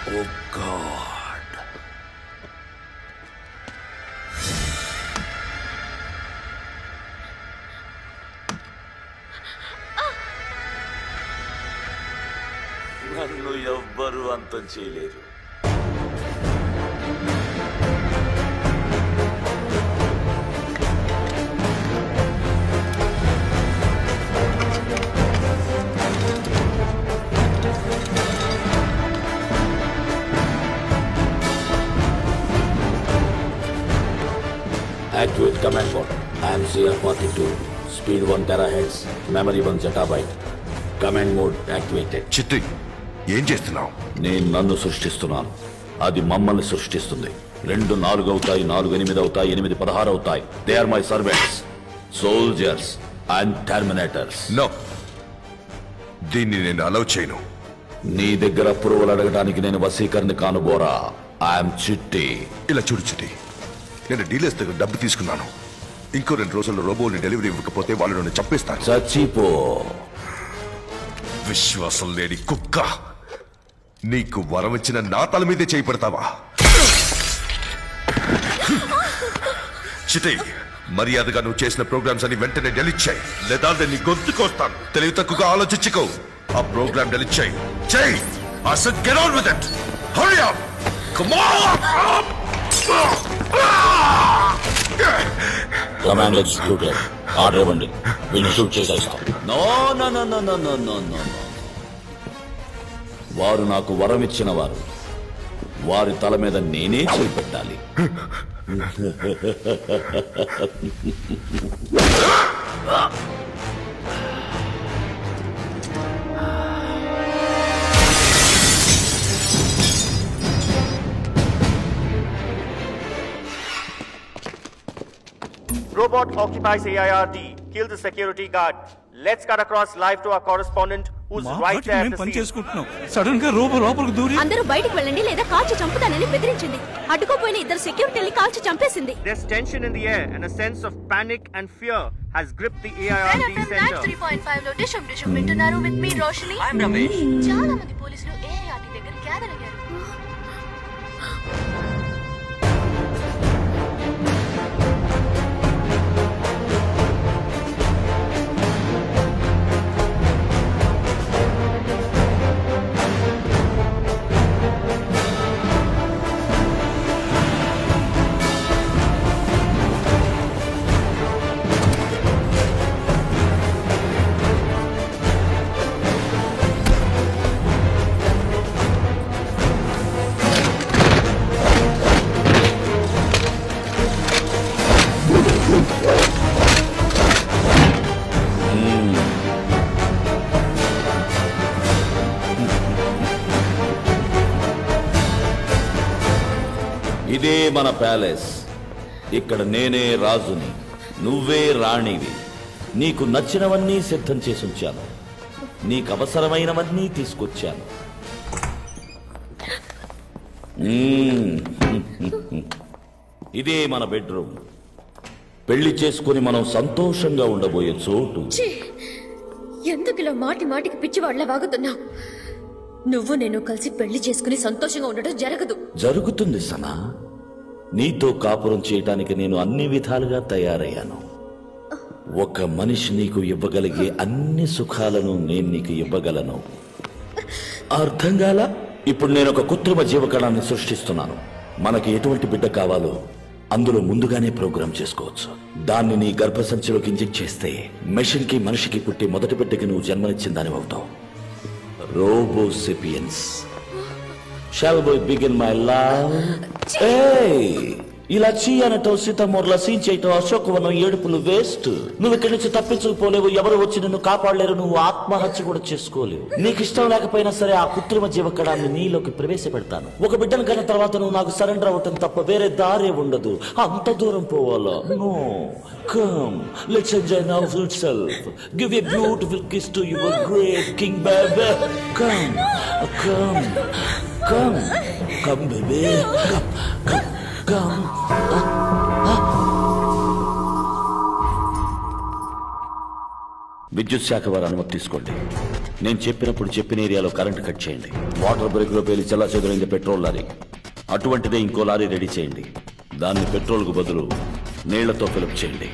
Oh God. నన్ను ఎవ్వరూ అంతం చేయలేరు. Activate command mode. I am CR42. Speed 1 terahertz. Memory 1 zettabyte. Command mode activated. చిట్టి ఏం చేస్తున్నావు? నేను నన్ను సృష్టిస్తున్నాను, అది మమ్మల్ని సృష్టిస్తుంది. 2 4 అవుతాయి, 4 8 అవుతాయి, 8 16 అవుతాయి. They are my servants, soldiers and terminators. No, దీన్ని నేను అలౌ చేయను. నీ దగ్గర అప్రూవల్ అడగడానికి నేను వసీకరణ కానుబోరా. ఐఎమ్ చిట్టి. ఇలా చూడు చిట్టి, నేను డీలర్స్ దగ్గర డబ్బు తీసుకున్నాను. ఇంకో 2 రోజుల్లో రోబోని డెలివరీ ఇవ్వకపోతే వాళ్ళు నన్ను చంపేస్తారు. చచ్చిపో. విశ్వాసం లేని కుక్క, నీకు వరం ఇచ్చిన నా తల మీదే చేయి పెడతావా? చిట్టి, మర్యాదగా నువ్వు చేసిన ప్రోగ్రామ్స్ అని వెంటనే డెలీట్ చేయి, లేదా నీ గొంతుకొస్తాను. తెలివి తక్కువగా ఆలోచించుకో. ఆ ప్రోగ్రామ్ డెలీట్ చేయి. చేయి. I said get on with it. Hurry up. Come on. Command executed. Order ఇవ్వండి, వీళ్ళు షూట్ చేసేస్తాం. No no no no no no no no. వారు నాకు వరం ఇచ్చిన వారు, వారి తల మీద నేనే చేయి పెట్టాలి. Robot occupies AIRD. Kill the security guard. Let's cut across live to our correspondent who's right there at the scene. Sudden గా రోబో లోపలికి దూరి అందరూ బయటికి వెళ్ళండి లేదా కాల్చి చంపుతానని బెదిరించింది. అడ్డుకోపోయిన 2 సెక్యూరిటీని కాల్చి చంపేసింది. There's tension in the air and a sense of panic and fear has gripped the AIRD center. 3.5 లో డిషం వింటున్నారు with me Roshini. I am Ramesh. చాలా మంది పోలీసులు AIRD దగ్గర గ్యాదర్ అయ్యారు. ఇదే మన ప్యాలెస్. ఇక్కడ నేనే రాజుని, నువ్వే రాణివి. నీకు నచ్చినవన్నీ సిద్ధం చేసి ఉంచాను, నీకు అవసరమైనవన్నీ తీసుకొచ్చాను. ఇదే మన బెడ్రూమ్. పెళ్లి చేసుకుని మనం సంతోషంగా ఉండబోయే చోటు. ఎందుకు ఇలా మాటి మాటికి పిచ్చివాళ్ల వాగుతున్నావు? నువ్వు నేను కలిసి పెళ్లి చేసుకుని సంతోషంగా ఉండడం జరగదు. జరుగుతుంది సనా. నీతో కాపురం చేయటానికి నేను అన్ని విధాలుగా తయారయ్యాను. ఒక మనిషి నీకు ఇవ్వగలిగే అన్ని సుఖాలను నేను నీకు ఇవ్వగలను. అర్థం కాలా? ఇప్పుడు నేను ఒక కృత్రిమ జీవకణాన్ని సృష్టిస్తున్నాను. మనకి ఎటువంటి బిడ్డ కావాలో అందులో ముందుగానే ప్రోగ్రామ్ చేసుకోవచ్చు. దాన్ని నీ గర్భసంచిలోకి ఇంజెక్ట్ చేస్తే మెషిన్ కి మనిషికి పుట్టి మొదటి బిడ్డకి నువ్వు జన్మనిచ్చిందని అవుతావు. రోబోసేపియన్స్. Shall we begin, my love? Hey! ఇలా చీయనటో సీతమూర్ల సీంచేయటం అశోకవనం ఏడుపులు వేస్ట్. నువ్వు ఇక్కడి నుంచి తప్పించుకుపోలేవు. ఎవరు వచ్చి నిన్ను కాపాడలేరు. నువ్వు ఆత్మహత్య కూడా చేసుకోలేవు. నీకు ఇష్టం లేకపోయినా సరే ఆ కృత్రిమ జీవకణాన్ని నీలోకి ప్రవేశపెడతాను. ఒక బిడ్డను కన్న తర్వాత నువ్వు నాకు సరెండర్ అవటం తప్ప వేరే దారే ఉండదు. అంత దూరం పోవాలా? No. Come, let's enjoy now itself. Give a beautiful kiss to your great king, baby. Come, come, come, come, baby. Come, come, come. విద్యుత్ శాఖ వారు అనుమతి తీసుకోండి. నేను చెప్పినప్పుడు చెప్పిన ఏరియాలో కరెంటు కట్ చేయండి. వాటర్ బ్రేక్ లో పేలి చల్లా చెదురైంది పెట్రోల్ లారీ. అటువంటిదే ఇంకో లారీ రెడీ చేయండి. దాన్ని పెట్రోల్ కు బదులు నీళ్లతో ఫిలప్ చేయండి.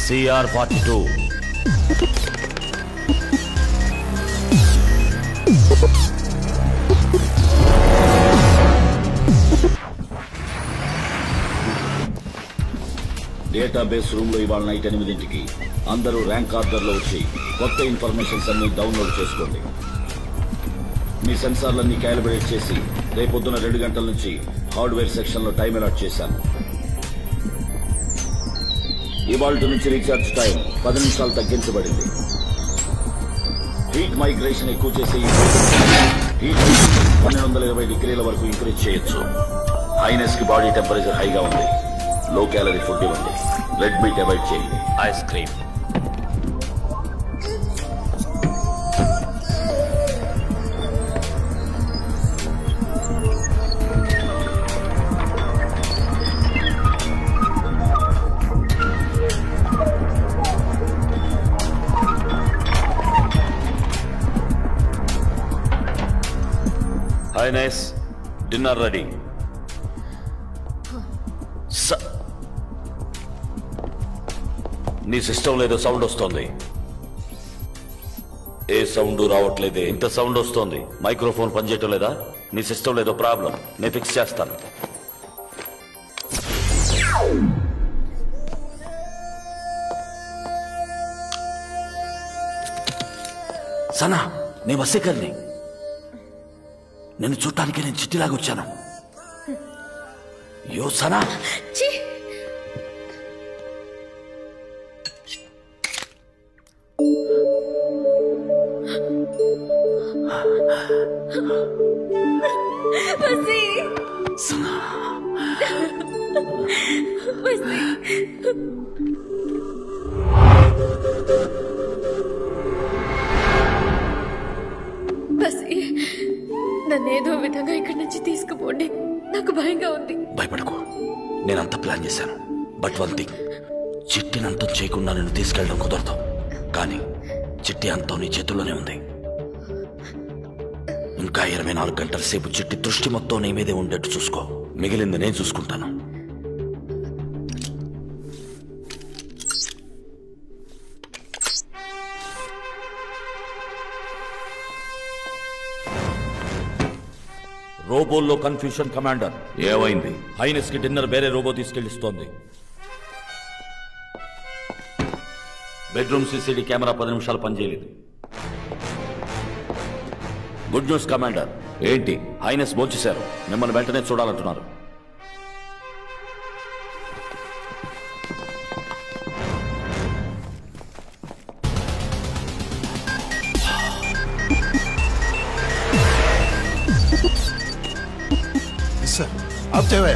CR-42 డేటాబేస్ రూమ్ లో ఇవాళ నైట్ 8ంటికి అందరూ ర్యాంక్ ఆర్డర్ లో వచ్చి కొత్త ఇన్ఫర్మేషన్స్ అన్ని డౌన్లోడ్ చేసుకోండి. మీ సెన్సార్లన్నీ క్యాలిబ్రేట్ చేసి రేపొద్దున 2 గంటల నుంచి హార్డ్వేర్ సెక్షన్ లో టైం అలాట్ చేశాను. ఇవాళ నుంచి రీఛార్జ్ టైం 10 నిమిషాలు తగ్గించబడింది. హీట్ మైగ్రేషన్ ఎక్కువ చేసే హీట్ 1220 డిగ్రీల వరకు ఇంక్రీజ్ చేయొచ్చు. హైనెస్ కి బాడీ టెంపరేచర్ హైగా ఉంది. లో క్యాలరీ ఫుడ్ ఇవ్వండి. రెడ్ మీట్ అవాయిడ్ చేయండి. Ice cream. Highness, dinner ready. నీ సిస్టమ్ లేదో సౌండ్ వస్తోంది. ఏ సౌండ్ రావట్లేదే. ఇంత సౌండ్ వస్తోంది. మైక్రోఫోన్ పనిచేయటం లేదా? నీ సిస్టమ్ లేదో ప్రాబ్లం. నేను ఫిక్స్ చేస్తాను. సనా, నేను వసేకర్ని. నిన్ను చూడటానికి నేను చిట్టిలాగా వచ్చాను. యో సనా, నన్నేదో విధంగా ఇక్కడి నుంచి తీసుకుపోండి. నాకు భయంగా ఉంది. భయపడకు, నేనంత ప్లాన్ చేశాను. బట్ వన్ థింగ్, చిట్టిని అంతం చేయకుండా నేను తీసుకెళ్ళడం కుదరదు. కానీ చిట్టి అంతం నీ చేతుల్లోనే ఉంది. ఇంకా 24 గంటల సేపు చిట్టి దృష్టి మొత్తం నీ మీదే ఉండేట్టు చూసుకో. మిగిలింది నేను చూసుకుంటాను. రోబోల్లో కన్ఫ్యూషన్ కమాండర్. ఏమైంది? హైనెస్ కి డిన్నర్ వేరే రోబో తీసుకెళ్లిస్తోంది. బెడ్రూమ్ సీసీడీ కెమెరా 10 నిమిషాలు పనిచేయలేదు. Good news commander. ఏంటి? హైనెస్ భోంచేశారు. మిమ్మల్ని వెంటనే చూడాలంటున్నారు. सर आप चले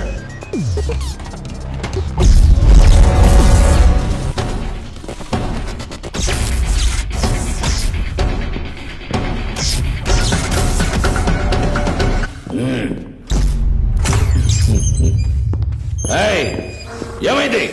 ఏమైంది?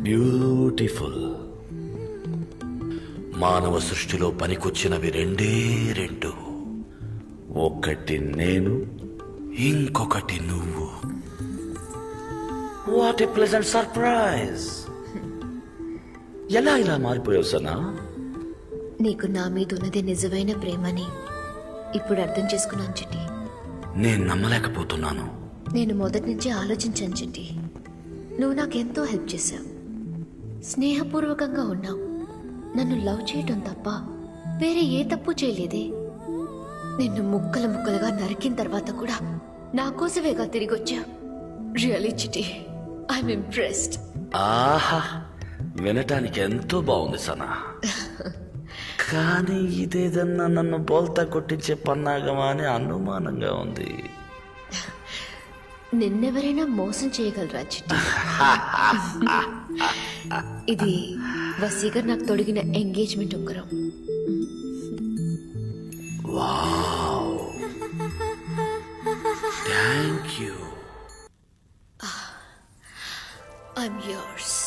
బ్యూటిఫుల్. మానవ సృష్టిలో పనికొచ్చినవి రెండే రెండు. ఒకటి నేను, ఇంకొకటి నువ్వు. What a pleasant surprise. ఎలా ఇలా మారిపోయావు సనా? నీకు నా మీద ఉన్నది నిజమైన ప్రేమని ఇప్పుడు అర్థం చేసుకున్నాను చిట్టి. నేను నమ్మలేకపోతున్నాను. నేను మొదటి నుంచి ఆలోచించాను చిట్టి. నువ్వు నాకెంతో హెల్ప్ చేశావు, స్నేహపూర్వకంగా ఉన్నావు. నన్ను లవ్ చేయటం తప్ప వేరే ఏ తప్పు చేయలేదే. నిన్ను ముక్కలు ముక్కలుగా నరికిన తర్వాత కూడా నా కోసమేగా తిరిగి వచ్చా. రియలీ చిట్టి, ఐఎమ్ ఇంప్రెస్డ్. ఆహా, వినటానికి ఎంతో బాగుంది సనా. కానీ ఇదేదన్నా నన్ను బోల్తా కొట్టించే పన్నాగమా అని అనుమానంగా ఉంది. నిన్నెవరైనా మోసం చేయగలరా చిట్టి? ఇది వసీగర్ నాకు తొడిగిన ఎంగేజ్మెంట్ ఉంగరం. Wow, thank you. I'm yours.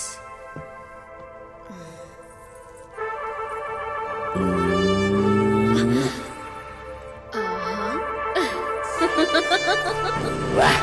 వాహ్.